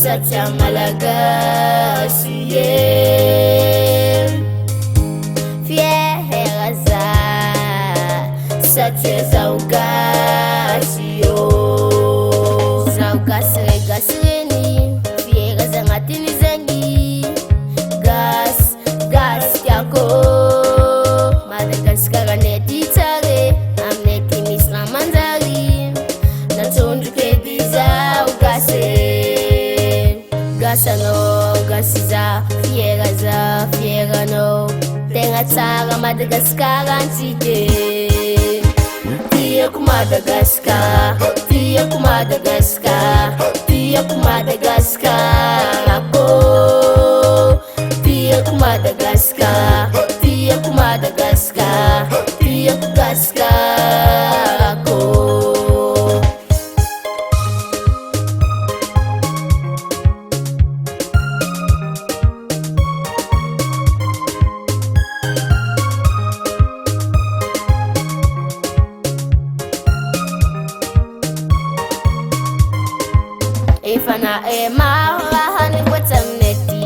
Satya Malagasy, fiera za Satya zao gasy zao gasy reny fiera za agnatiny zagny gasy tiako Madagasikara ty tsare aminay ty misy raha manjary natsondroky edy zao gasanao gasy za fieranao tegna tsara Madagasikara antsika tiako Madagasikara tiako Madagasikara tiako Madagasikara tiako Madagasikara tiako Madagasikara tiako Gasikara Efa na maraha ny voatsy aminay ty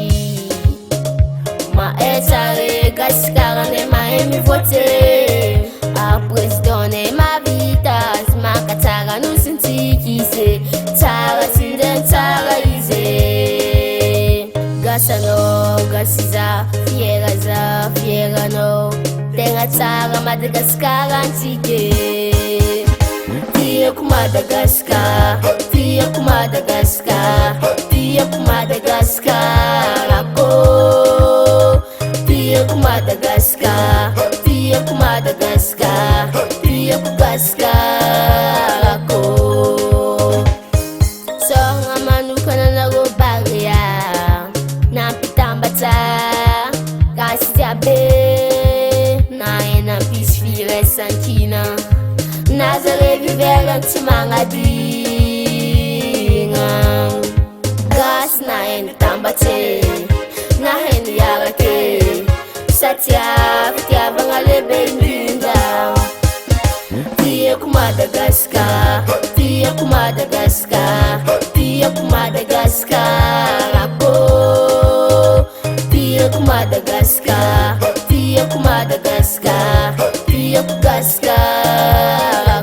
mahay tsara Gasikara ne mahay mivoatsy Président ne mavita sy makatsara nosintsika izy tsara tsy de tsara izy gasanao gasy za fieranao tegna tsara Madagasikara antsika tiako Madagasikara tiako Madagasikara tiako Madagasikara tiako Madagasikara tiako Madagasikara tiako Gasikara Sogna manokana nareo barea nampitambatsa gasy jiaby nahenampisy firaisankina Nazare viverany tsy magnadigna gasy naheny tambatsy naheny iarake Satya fitiavagna lehibe indrindra tiako Madagasikara tiako Madagasikara tiako Madagasikara tiako Madagasikara tiako Madagasikara tiako Gasikara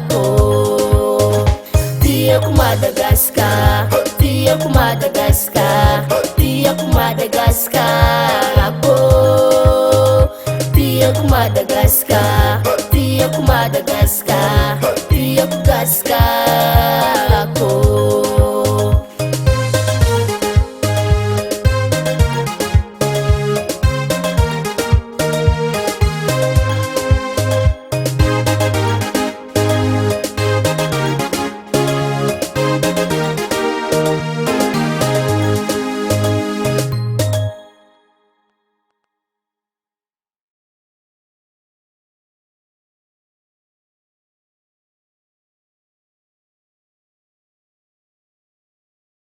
tiako Madagasikara tiako Madagasikara tiako Madagasikara tiako Madagasikara tiako Madagasikara tiako Gasikara